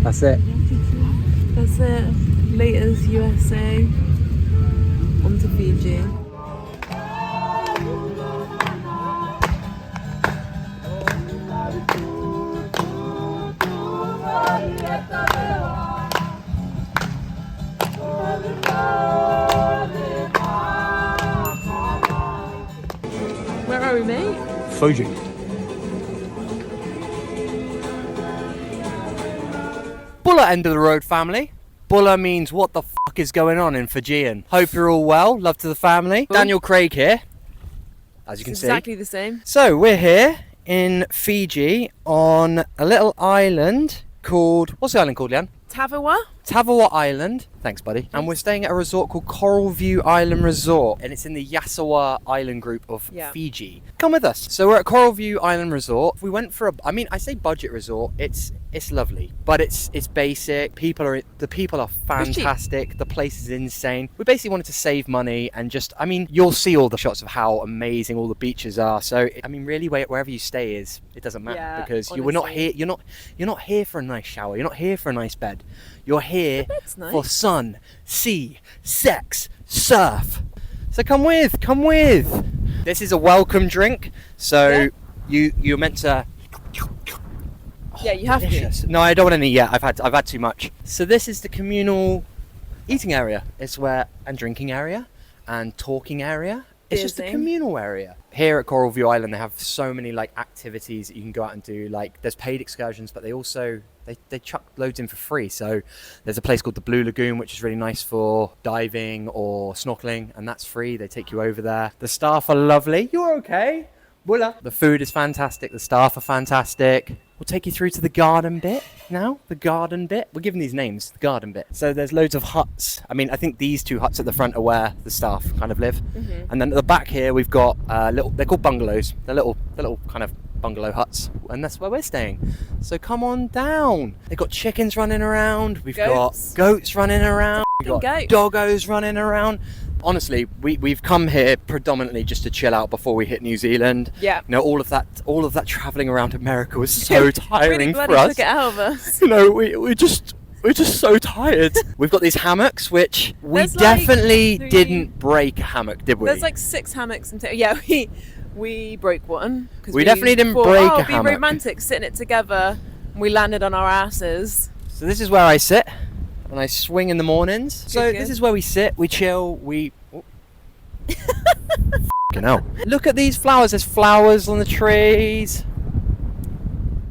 That's it. That's it. Laters USA. On to Fiji. Where are we, mate? Fiji. Buller end of the road, family. Buller means what the fuck is going on in Fijian. Hope you're all well. Love to the family. Ooh. Daniel Craig here, as you can see. Exactly the same. So we're here in Fiji on a little island called, what's the island called, Leanne? Tavewa Island. Thanks, buddy. And we're staying at a resort called Coral View Island Resort, and it's in the Yasawa Island group of Fiji. Come with us. So we're at Coral View Island Resort. We went for I say budget resort. It's lovely, but it's basic. The people are fantastic. The place is insane. We basically wanted to save money and just, you'll see all the shots of how amazing all the beaches are. So really, wherever you stay it doesn't matter, because we're not here. You're not here for a nice shower. You're not here for a nice bed. You're here for sun, sea, sex, surf. So come with. This is a welcome drink. So you're meant to. Yeah, you have to. No, I don't want any yet. I've had too much. So this is the communal eating area. It's and drinking area and talking area. It's just a communal area. Here at Coral View Island, they have so many activities that you can go out and do. There's paid excursions, but they also they chuck loads in for free. So there's a place called the Blue Lagoon, which is really nice for diving or snorkeling, and that's free. They take you over there. The staff are lovely. You're okay. Bula. The food is fantastic. The staff are fantastic. We'll take you through to the garden bit now. The garden bit. We're giving these names. The garden bit. So there's loads of huts. I think these two huts at the front are where the staff kind of live. Mm-hmm. And then at the back here we've got they're called bungalows. They're little kind of bungalow huts, and that's where we're staying. So come on down. They've got chickens running around. We've got goats running around. We've got doggos running around. Honestly, we've come here predominantly just to chill out before we hit New Zealand. Yeah. All of that travelling around America was so tiring for us. Took it out of us. We're just so tired. We've got these hammocks, which definitely didn't break a hammock, did we? There's 6 hammocks in we broke one. We definitely didn't break a hammock. Be romantic, sitting it together. And we landed on our asses. So this is where I sit. And I swing in the mornings. So this is where we sit, we chill, Fucking hell. Look at these flowers. There's flowers on the trees.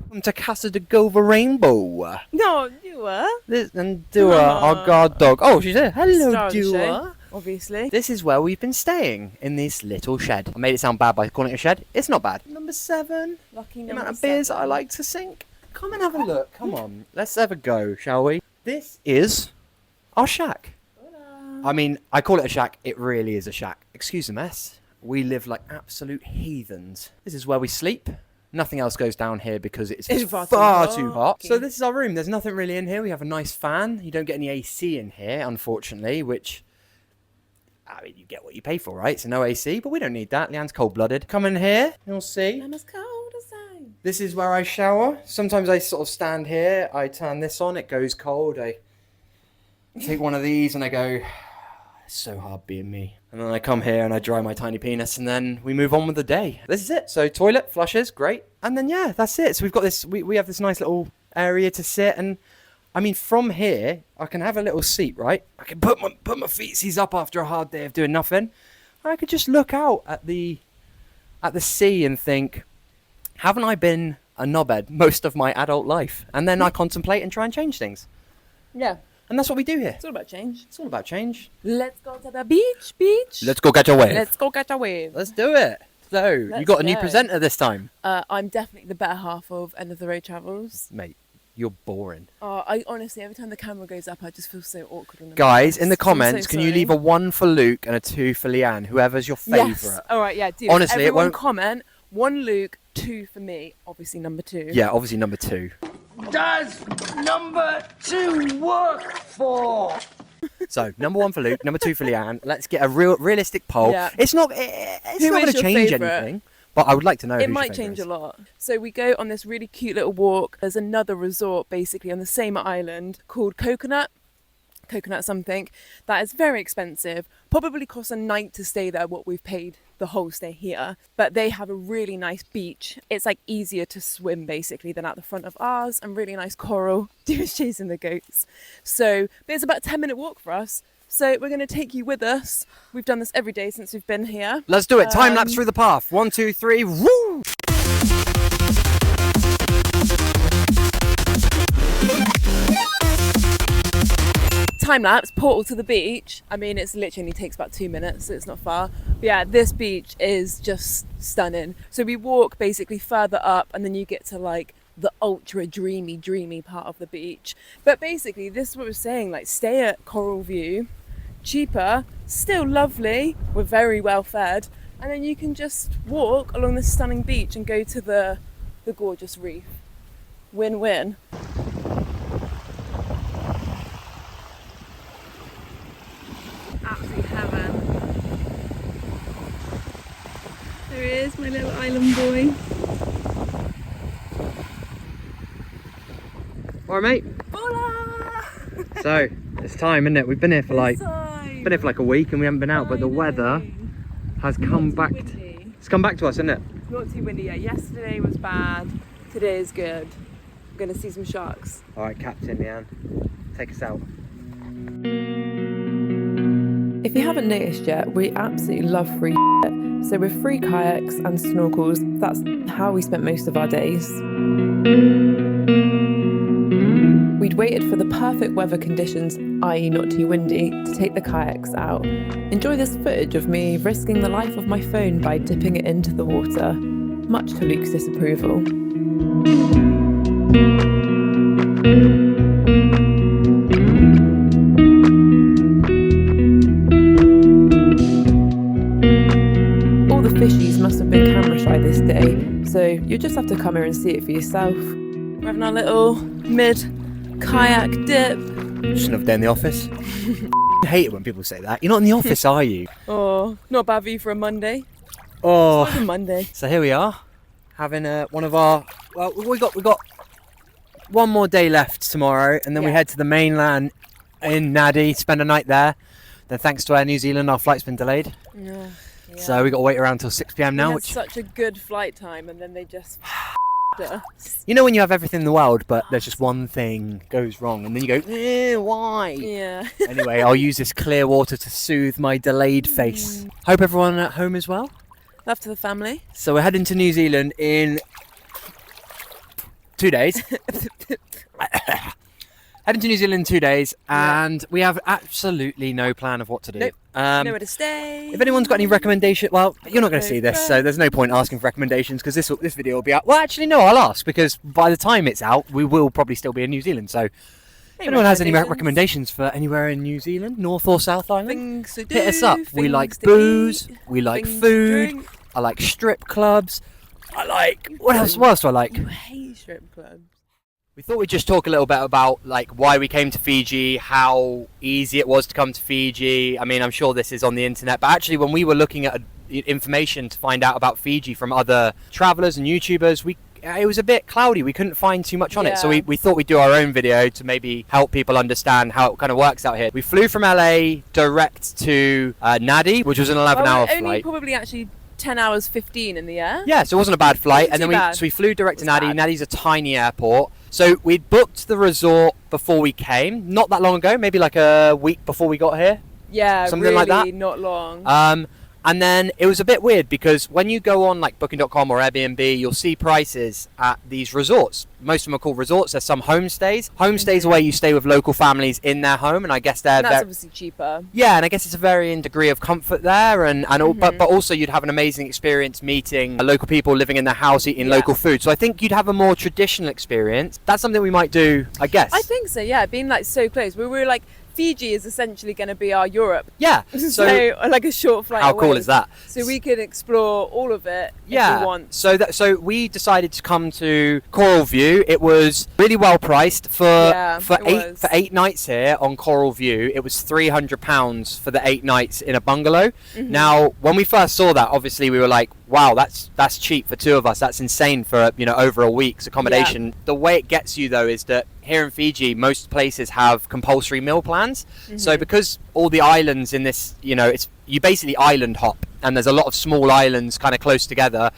Welcome to Casa de Gova Rainbow. No, Dua. And Dua, our guard dog. Oh, she's there. Hello, Dua. Obviously. This is where we've been staying, in this little shed. I made it sound bad by calling it a shed. It's not bad. Number 7. Lucky the amount of beers I like to sink. Come and have a look. Come on. Let's have a go, shall we? This is our shack. I call it a shack. It really is a shack. Excuse the mess. We live like absolute heathens. This is where we sleep. Nothing else goes down here because it's far too hot. So this is our room. There's nothing really in here. We have a nice fan. You don't get any AC in here, unfortunately, which... you get what you pay for, right? So no AC, but we don't need that. Leanne's cold-blooded. Come in here, you'll see. I'm as cold as I. This is where I shower. Sometimes I sort of stand here. I turn this on. It goes cold. I take one of these and I go, it's so hard being me. And then I come here and I dry my tiny penis and then we move on with the day. This is it. So toilet, flushes, great. And then, that's it. So we've got this, we have this nice little area to sit. And from here, I can have a little seat, right? I can put my feetsies up after a hard day of doing nothing. I could just look out at the sea and think, haven't I been a knobhead most of my adult life? And then I contemplate and try and change things. Yeah. And that's what we do here. It's all about change. It's all about change. Let's go to the beach. Let's go catch a wave. Let's go catch a wave. Let's do it. So, you got a new presenter this time. I'm definitely the better half of End of the Road Travels. Mate, you're boring. I honestly, every time the camera goes up, I just feel so awkward. Guys, in the comments, can you leave a 1 for Luke and a 2 for Leanne? Whoever's your favourite. Yes. All right, yeah, do. Honestly, everyone it won't... comment. 1 Luke, 2 for me. Obviously, number 2. Yeah, obviously number 2. Does number 2 work for? So, number 1 for Luke, number 2 for Leanne. Let's get a realistic poll. Yeah. It's not going to change anything. But I would like to know. It might change a lot. So we go on this really cute little walk. There's another resort basically on the same island called Coconut something, that is very expensive, probably costs a night to stay there what we've paid the whole stay here, but they have a really nice beach. It's like easier to swim basically than at the front of ours, and really nice coral. Deer's chasing the goats. So but it's about a 10-minute walk for us, so we're going to take you with us. We've done this every day since we've been here. Let's do it. Time lapse through the path. 1, 2, 3. Woo! Time lapse, portal to the beach. I mean, it's literally takes about 2 minutes, so it's not far. But yeah, this beach is just stunning. So we walk basically further up, and then you get to like the ultra dreamy part of the beach. But basically, this is what we're saying, like stay at Coral View, cheaper, still lovely, we're very well fed, and then you can just walk along this stunning beach and go to the gorgeous reef. Win-win. Absolute heaven. There he is, my little island boy. Alright, mate. Hola! So it's time, isn't it? We've been here for like a week and we haven't been out, but the weather has come back. It's come back to us, isn't it? Not too windy yet. Yesterday was bad. Today is good. We're gonna see some sharks. All right, Captain Leanne, take us out. If you haven't noticed yet, we absolutely love free shit. So with free kayaks and snorkels, that's how we spent most of our days. We'd waited for the perfect weather conditions, i.e. not too windy, to take the kayaks out. Enjoy this footage of me risking the life of my phone by dipping it into the water, much to Luke's disapproval. All the fishies must have been camera shy this day, so you just have to come here and see it for yourself. We're having our little mid-kayak dip. Just another day in the office. I hate it when people say that. You're not in the office, are you? Oh, not a bad view for a Monday. Oh, It's like a Monday. so here we are, having one of our. Well, we got one more day left tomorrow, and then we Yeah. head to the mainland in Nadi, spend a night there. Then, thanks to Air New Zealand, our flight's been delayed, Yeah. so we got to wait around till 6 p.m. now. We had Which, such a good flight time, and then they just us. you know, when you have everything in the world, but there's just one thing goes wrong, and then you go, why? Yeah. Anyway, I'll use this clear water to soothe my delayed face. Hope everyone at home as well. Love to the family. So we're heading to New Zealand in 2 days. Heading to New Zealand in 2 days, and we have absolutely no plan of what to do. Nope. Nowhere to stay. If anyone's got any recommendation, well, you're not going to see this, so there's no point asking for recommendations because this video will be out. Well, actually, no, I'll ask because by the time it's out, we will probably still be in New Zealand. So, if anyone has any recommendations for anywhere in New Zealand, North or South Island, Things to do, hit us up. We things like to booze, eat, we like things to food, drink. I like strip clubs, I like what else? What else do I like? You hate strip clubs. We thought we'd just talk a little bit about like why we came to Fiji, how easy it was to come to Fiji. I mean, I'm sure this is on the internet, but actually when we were looking at information to find out about Fiji from other travellers and YouTubers, it was a bit cloudy. We couldn't find too much on it, so we thought we'd do our own video to maybe help people understand how it kind of works out here. We flew from LA direct to Nadi, which was an 11-hour only flight. Probably actually 10 hours 15 in the air. Yeah, so it wasn't a bad flight. And then we flew direct to Nadi. Nadi's a tiny airport. So we'd booked the resort before we came, not that long ago, maybe like a week before we got here. Yeah, something really like that. Not long. And then it was a bit weird because when you go on like booking.com or Airbnb, you'll see prices at these resorts. Most of them are called resorts. There's some homestays. Homestays are where you stay with local families in their home, and I guess that's obviously cheaper. Yeah, and I guess it's a varying degree of comfort there, but also you'd have an amazing experience meeting local people living in their house, eating local food. So I think you'd have a more traditional experience. That's something we might do, I guess. I think so. Yeah, being like so close. We were like, Fiji is essentially going to be our Europe. Yeah. So like a short flight how away. cool is that? So we could explore all of it if we want. So we decided to come to Coral View. It was really well priced for 8 nights here on Coral View. It was £300 for the 8 nights in a bungalow. Now, when we first saw that, obviously we were like, wow, that's cheap for 2 of us. That's insane for, you know, over a week's accommodation. The way it gets you though is that here in Fiji, most places have compulsory meal plans. So because all the islands in this, you know, you basically island hop, and there's a lot of small islands kind of close together.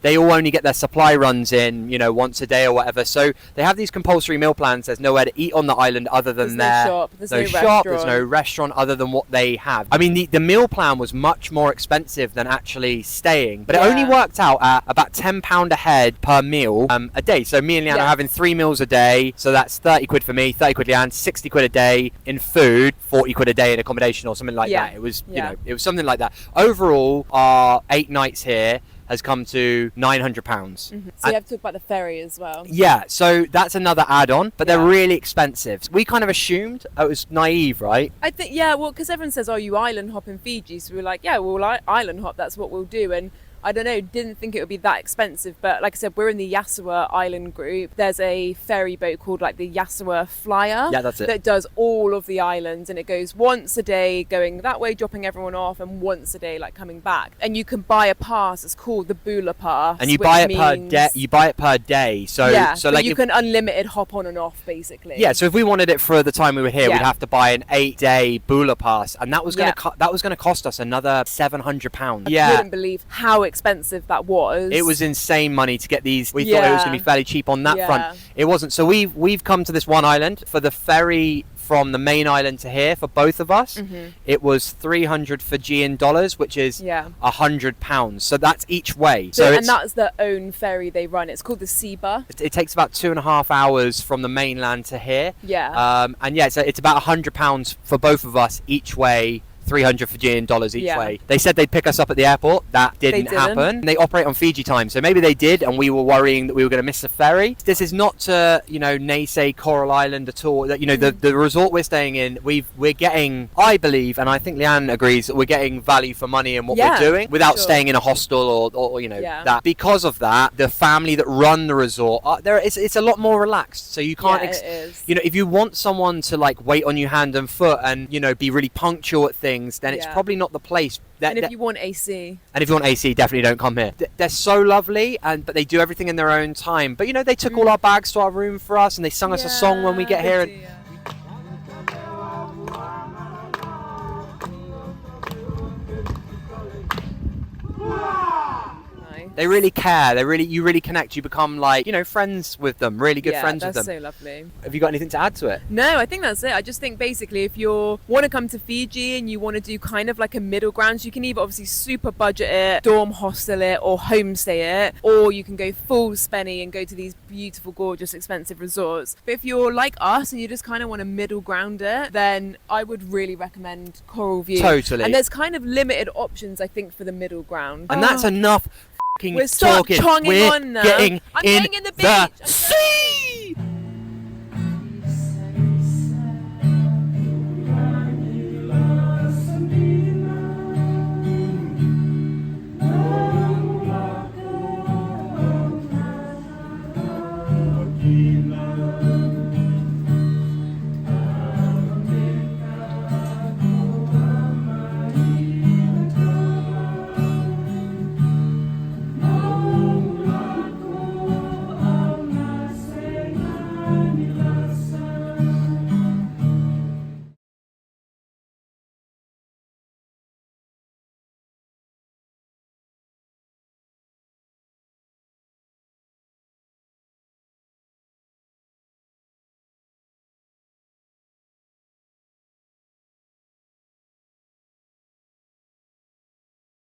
They all only get their supply runs in, you know, once a day or whatever. So they have these compulsory meal plans. There's nowhere to eat on the island other than there's no shop, there's no restaurant other than what they have. I mean, the meal plan was much more expensive than actually staying, but it only worked out at about £10 a head per meal a day. So me and Leanne are having 3 meals a day. So that's 30 quid for me, 30 quid Leanne, 60 quid a day in food, 40 quid a day in accommodation or something like that. It was, you know, it was something like that. Overall, our 8 nights here has come to £900. So you have to talk about the ferry as well. Yeah, so that's another add-on, but they're really expensive. We kind of assumed it was naive, right? I think, well, because everyone says, oh, you island hop in Fiji. So we're like, yeah, we'll island hop. That's what we'll do. And I don't know, didn't think it would be that expensive, but like I said, we're in the Yasawa Island group. There's a ferry boat called like the Yasawa Flyer. Yeah, that's it. That does all of the islands, and it goes once a day going that way, dropping everyone off, and once a day like coming back. And you can buy a pass. It's called the bure pass. And you buy it per day. You buy it per day. So so like you can unlimited hop on and off basically. Yeah, so if we wanted it for the time we were here, we'd have to buy an 8-day bure pass, and that was going to cost us another £700. I couldn't believe how expensive that was. It was insane money to get these. We thought it was going to be fairly cheap on that front. It wasn't. So we've come to this one island for the ferry from the main island to here for both of us. It was 300 Fijian dollars, which is £100. So that's each way. And that's their own ferry they run. It's called the Sea Bus. It takes about 2.5 hours from the mainland to here. So it's about £100 for both of us each way. 300 Fijian dollars each way. They said they'd pick us up at the airport. That didn't happen. They operate on Fiji time, so maybe they did, and we were worrying that we were going to miss the ferry. This is not to, you know, naysay Coral Island at all. That, you know, the resort we're staying in, we're getting, I believe, and I think Leanne agrees, that we're getting value for money in what we're doing without staying in a hostel or you know that. Because of that, the family that run the resort, it's a lot more relaxed. So you can't, you know, if you want someone to like wait on you hand and foot and, you know, be really punctual at things, then it's probably not the place. And if you want AC. And if you want AC, definitely don't come here. They're so lovely, but they do everything in their own time. But, you know, they took all our bags to our room for us, and they sung us a song when we get here. They really care. You really connect. You become like, you know, friends with them. Really good friends with them. Yeah, that's so lovely. Have you got anything to add to it? No, I think that's it. I just think basically if you want to come to Fiji and you want to do kind of like a middle ground, so you can either obviously super budget it, dorm hostel it, or homestay it, or you can go full spenny and go to these beautiful, gorgeous, expensive resorts. But if you're like us and you just kind of want to middle ground it, then I would really recommend Coral View. Totally. And there's kind of limited options, I think, for the middle ground. And that's enough. We're talking. chonging We're on now. getting I'm in getting in the beach. sea.